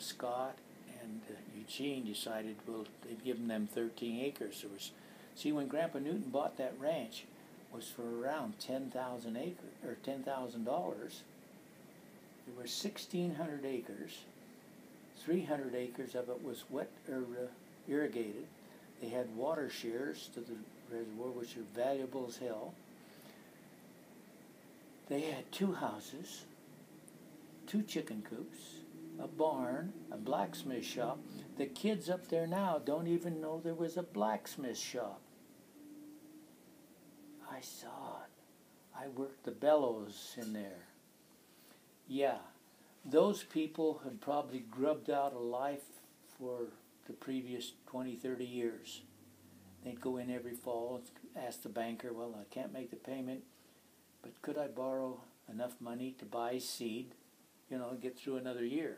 Scott and Eugene decided, well, they'd given them 13 acres. There was, see, when Grandpa Newton bought that ranch, it was for around 10,000 acres or $10,000. There were 1,600 acres. 300 acres of it was wet or irrigated. They had water shares to the reservoir, which are valuable as hell. They had 2 houses, 2 chicken coops, a barn, a blacksmith shop. The kids up there now don't even know there was a blacksmith shop. I saw it. I worked the bellows in there. Yeah, those people had probably grubbed out a life for the previous 20, 30 years. They'd go in every fall and ask the banker, well, I can't make the payment, but could I borrow enough money to buy seed, you know, get through another year?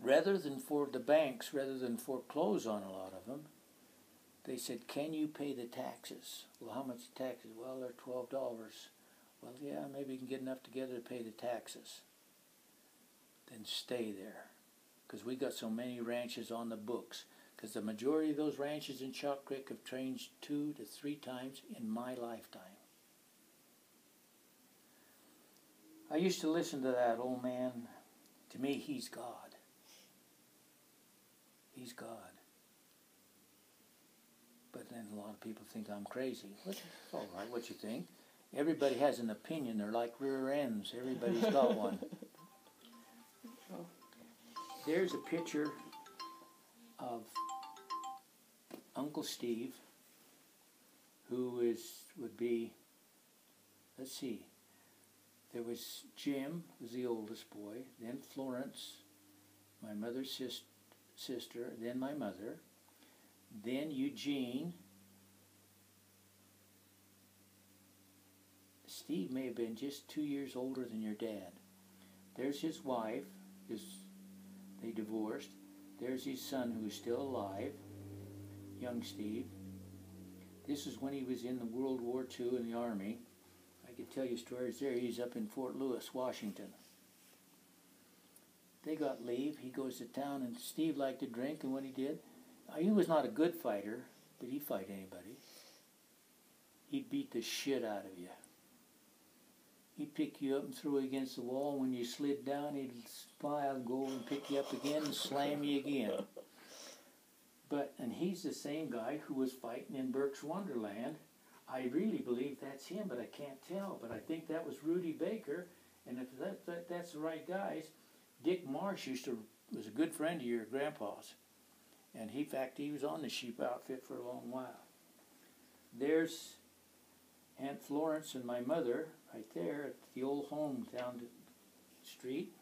Rather than for the banks, rather than foreclose on a lot of them, they said, can you pay the taxes? Well, how much taxes? Well, they're $12. Well, yeah, maybe you can get enough together to pay the taxes. Then stay there, because we got so many ranches on the books. Because the majority of those ranches in Chalk Creek have changed 2 to 3 times in my lifetime. I used to listen to that old man. To me, he's God. He's God. But then a lot of people think I'm crazy. It's all right, what you think. Everybody has an opinion. They're like rear ends. Everybody's got one. There's a picture of Uncle Steve, who would be, let's see, there was Jim, was the oldest boy, then Florence, my mother's sister, then my mother, then Eugene. Steve may have been just 2 years older than your dad. There's his wife, they divorced. There's his son who's still alive, young Steve. This is when he was in the World War II in the Army. I could tell you stories there. He's up in Fort Lewis, Washington. They got leave. He goes to town, and Steve liked to drink, and what he did, he was not a good fighter, but he'd fight anybody. He'd beat the shit out of you. He'd pick you up and throw you against the wall, and when you slid down, he'd smile and go over and pick you up again and slam you again. And he's the same guy who was fighting in Burke's Wonderland. I really believe that's him, but I can't tell. But I think that was Rudy Baker, and if that's the right guys, Dick Marsh was a good friend of your grandpa's. And in fact, he was on the sheep outfit for a long while. There's Aunt Florence and my mother right there at the old home down the street.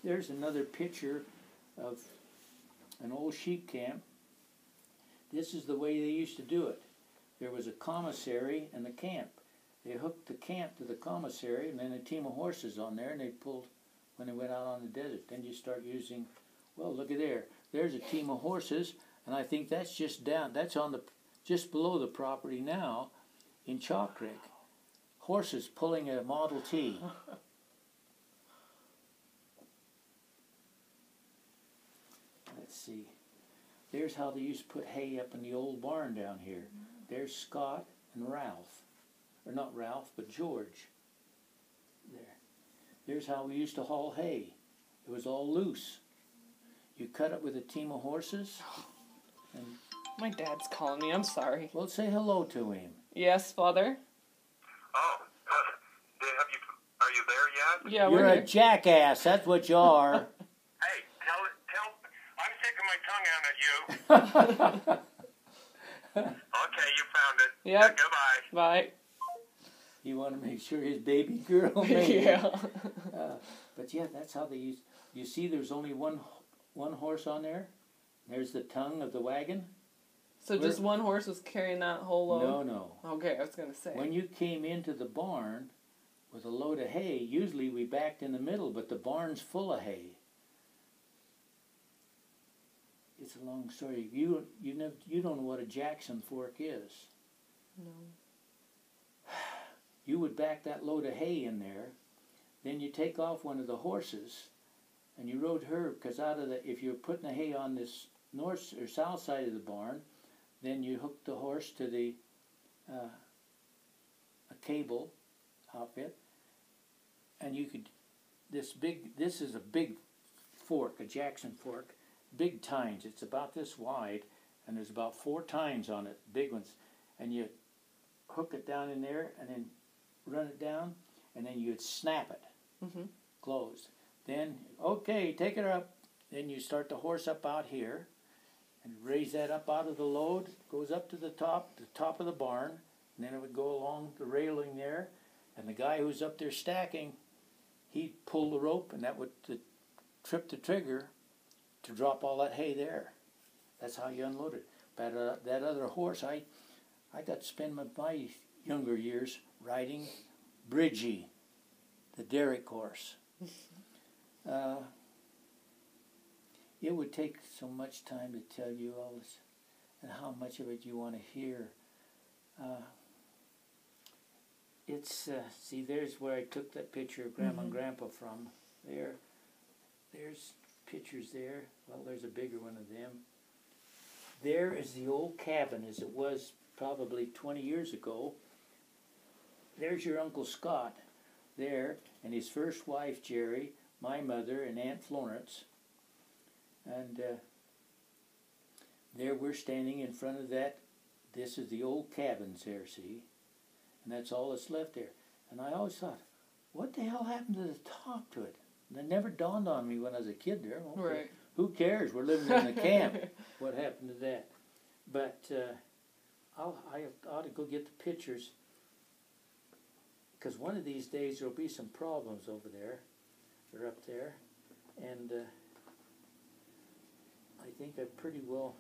There's another picture of an old sheep camp. This is the way they used to do it. There was a commissary and the camp. They hooked the camp to the commissary and then a team of horses on there, and they pulled when they went out on the desert. Then you start using, well, look at there. There's a team of horses, and I think that's just down. That's on just below the property now in Chalk Creek. Horses pulling a Model T. Let's see. There's how they used to put hay up in the old barn down here. There's Scott and Ralph. Or not Ralph, but George. There. There's how we used to haul hay. It was all loose. You cut it with a team of horses. And my dad's calling me. I'm sorry. Well, say hello to him. Yes, Father? Oh, are you there yet? Yeah, You're we're a here. jackass. That's what you are. Hey, I'm sick of my tongue out at you. Okay, you found it. Yep. Yeah, goodbye. Bye. You want to make sure his baby girl made it. Yeah. But yeah, that's how they used. You see, there's only one horse on there. There's the tongue of the wagon. So just one horse was carrying that whole load? No. Okay, I was going to say. When you came into the barn with a load of hay, usually we backed in the middle, but the barn's full of hay. It's a long story. You don't know what a Jackson fork is. No. You would back that load of hay in there. Then you take off one of the horses, and you rode her, because if you're putting the hay on this north or south side of the barn, then you hook the horse to the a cable outfit, and you could this is a big fork, a Jackson fork, big tines. It's about this wide, and there's about 4 tines on it, big ones, and you hook it down in there, and then run it down, and then you'd snap it closed. Then, okay, take it up. Then you start the horse up out here, and raise that up out of the load, goes up to the top of the barn, and then it would go along the railing there, and the guy who's up there stacking, he'd pull the rope, and that would trip the trigger to drop all that hay there. That's how you unload it. But that other horse, I got to spend my younger years riding Bridgie, the Derrick horse. It would take so much time to tell you all this, and how much of it you want to hear. See, there's where I took that picture of Grandma and Grandpa from. There's pictures there. Well, there's a bigger one of them. There is the old cabin as it was probably 20 years ago. There's your Uncle Scott there, and his first wife, Jerry, my mother, and Aunt Florence. And there we're standing in front of that. This is the old cabins there, see? And that's all that's left there. And I always thought, what the hell happened to the top to it? And it never dawned on me when I was a kid there. Okay, Right. who cares? We're living in the camp. What happened to that? But I ought to go get the pictures, because one of these days there'll be some problems over there, or up there, and I think I pretty well.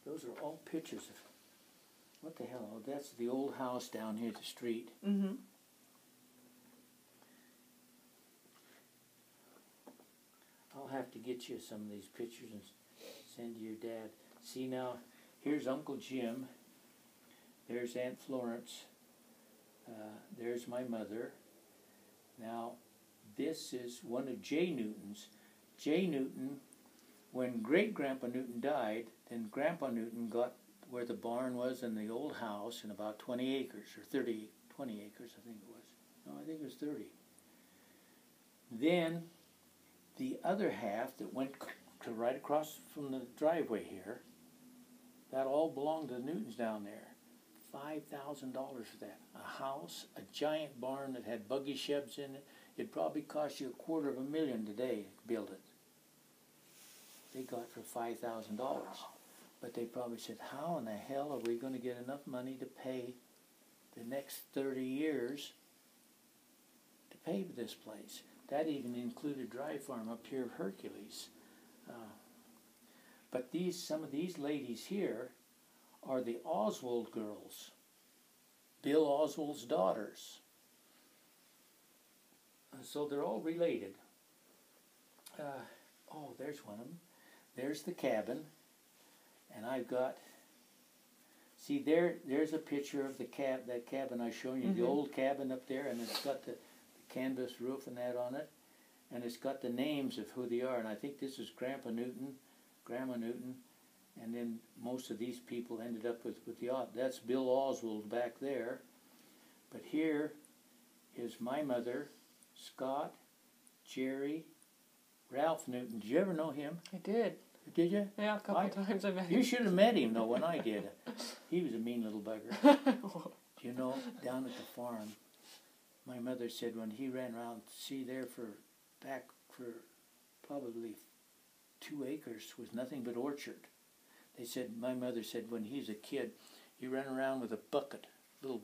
Those are all pictures of. What the hell? Oh, that's the old house down here at the street. Mm-hmm. I'll have to get you some of these pictures and send to your dad. See now, here's Uncle Jim. There's Aunt Florence. There's my mother. Now, this is one of Jay Newton's. Jay Newton, when Great-Grandpa Newton died, then Grandpa Newton got where the barn was in the old house in about 20 acres, or 20 acres, I think it was. No, I think it was 30. Then, the other half that went to right across from the driveway here, that all belonged to the Newtons down there. $5,000 for that. A house, a giant barn that had buggy sheds in it. It'd probably cost you $250,000 today to build it. They got for $5,000. But they probably said, how in the hell are we going to get enough money to pay the next 30 years to pay for this place? That even included dry farm up here of Hercules. But some of these ladies here are the Oswald girls, Bill Oswald's daughters. So they're all related. Oh, there's one of them. There's the cabin. And I've got, see there's a picture of that cabin I showed you, the old cabin up there, and it's got the canvas roof and that on it, and it's got the names of who they are, and I think this is Grandpa Newton, Grandma Newton, and then most of these people ended up with that's Bill Oswald back there. But here is my mother, Scott, Jerry, Ralph Newton. Did you ever know him? I did. Did you? Yeah, a couple times I met him. You should have met him, though, when I did. He was a mean little bugger. You know, down at the farm, my mother said when he ran around, back for probably 2 acres was nothing but orchard. My mother said when he was a kid, he ran around with a bucket, little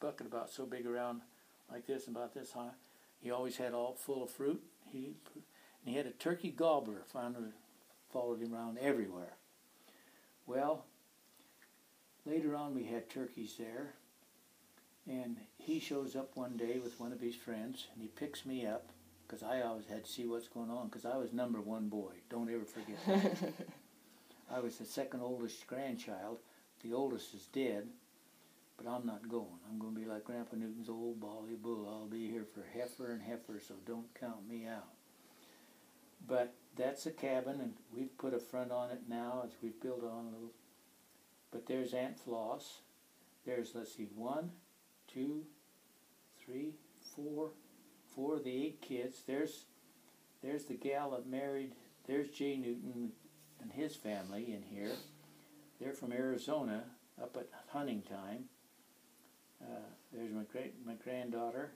bucket about so big around like this and about this high. He always had all full of fruit. And he had a turkey gobbler, followed him around everywhere. Well, later on we had turkeys there, and he shows up one day with one of his friends, and he picks me up, because I always had to see what's going on, because I was #1 boy. Don't ever forget that. I was the second oldest grandchild. The oldest is dead, but I'm not going. I'm going to be like Grandpa Newton's old bally bull. I'll be here for heifer and heifer, so don't count me out. But that's a cabin, and we've put a front on it now as we've built on a little. But there's Aunt Floss. There's, let's see, 1, 2, 3, 4 of the 8 kids. There's the gal that married. There's Jay Newton and his family in here. They're from Arizona, up at hunting time. There's my granddaughter.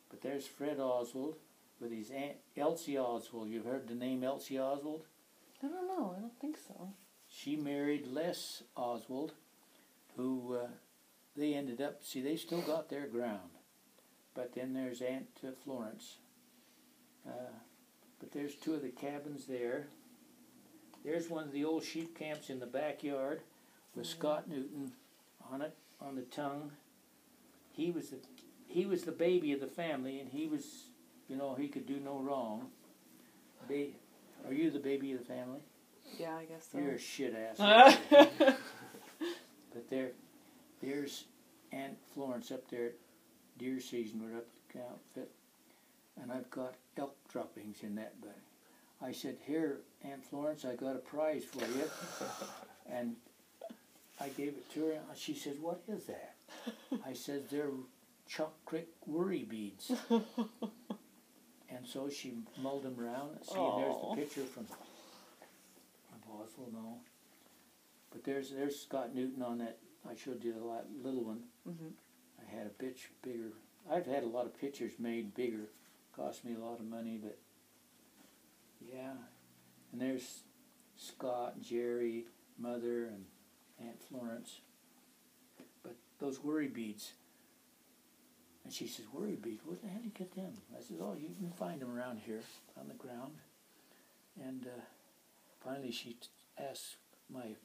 But there's Fred Oswald with his Aunt Elsie Oswald. You've heard the name Elsie Oswald? I don't know. I don't think so. She married Les Oswald, who they ended up, see, they still got their ground. But then there's Aunt Florence. But there's 2 of the cabins there. There's one of the old sheep camps in the backyard with Scott Newton on it, on the tongue. He was the baby of the family, and he was, he could do no wrong. Are you the baby of the family? Yeah, I guess so. You're a shit ass. But there's Aunt Florence up there at deer season. We're up at the outfit, and I've got elk droppings in that bag. I said, "Here, Aunt Florence, I got a prize for you," and I gave it to her. And she says, "What is that?" I said, "They're Chalk Creek worry beads." And so she mulled them around. See, and there's the picture from Oswald, no. But there's Scott Newton on that. I showed you the little one. Mm-hmm. I had a bitch bigger. I've had a lot of pictures made bigger. Cost me a lot of money, but yeah. And there's Scott, Jerry, Mother, and Aunt Florence. But those worry beads. And she says, "Worry beads? Where the hell do you get them?" I said, "Oh, you can find them around here on the ground." And finally she asked my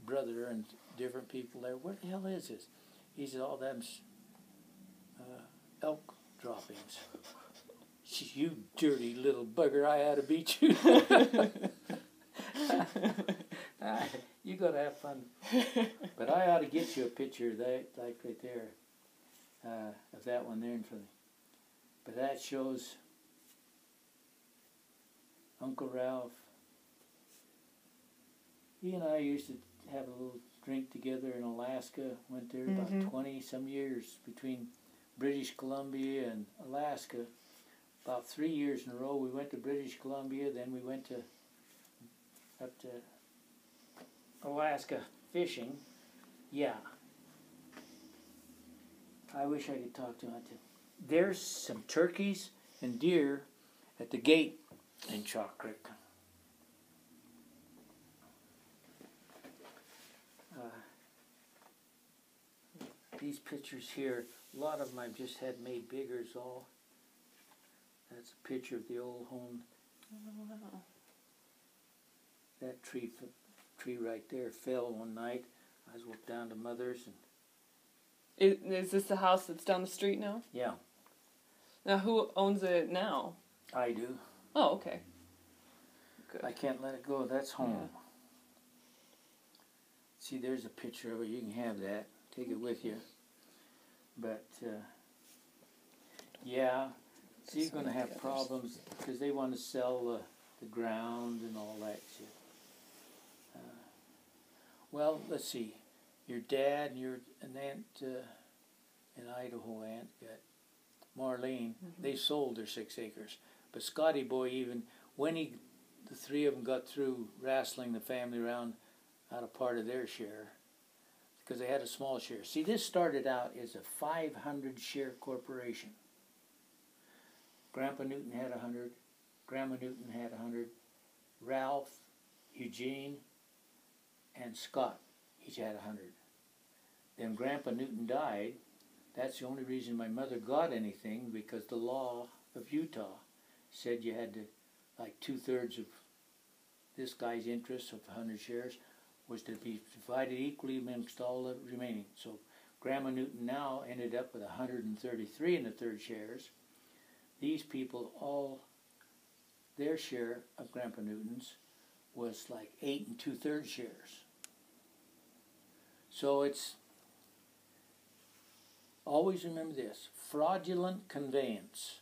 brother and different people there, "Where the hell is this?" He said, "Oh, them's elk droppings." She said, "You dirty little bugger, I ought to beat you." You got to have fun. But I ought to get you a picture of that, like right there, of that one there in front of me. But that shows Uncle Ralph. He and I used to have a little drink together in Alaska. Went there about 20-some years between British Columbia and Alaska. About 3 years in a row we went to British Columbia, then we went up to Alaska fishing. Yeah. I wish I could talk to him. There's some turkeys and deer at the gate in Chalk Creek. These pictures here, a lot of them I've just had made bigger is all. That's a picture of the old home. Oh, wow. That tree right there fell one night. I was walking down to Mother's. And Is this the house that's down the street now? yeah. Now, who owns it now? I do. Oh, okay. Good. I can't let it go. That's home. Yeah. See, there's a picture of it. You can have that. Take it with you. But, yeah. So you're going to have problems because they want to sell the ground and all that shit. Well, let's see. Your dad and an aunt, an Idaho aunt, got Marlene. They sold their 6 acres. But Scotty Boy, even when the 3 of them got through wrestling the family around out of part of their share, because they had a small share. See, this started out as a 500 share corporation. Grandpa Newton had 100. Grandma Newton had 100. Ralph, Eugene, and Scott each had 100. Then Grandpa Newton died. That's the only reason my mother got anything, because the law of Utah said you had to, like 2/3 of this guy's interest of 100 shares was to be divided equally amongst all the remaining. So Grandma Newton now ended up with 133 1/3 shares. These people, all their share of Grandpa Newton's was like 8 2/3 shares. So it's Always remember this. Fraudulent conveyance.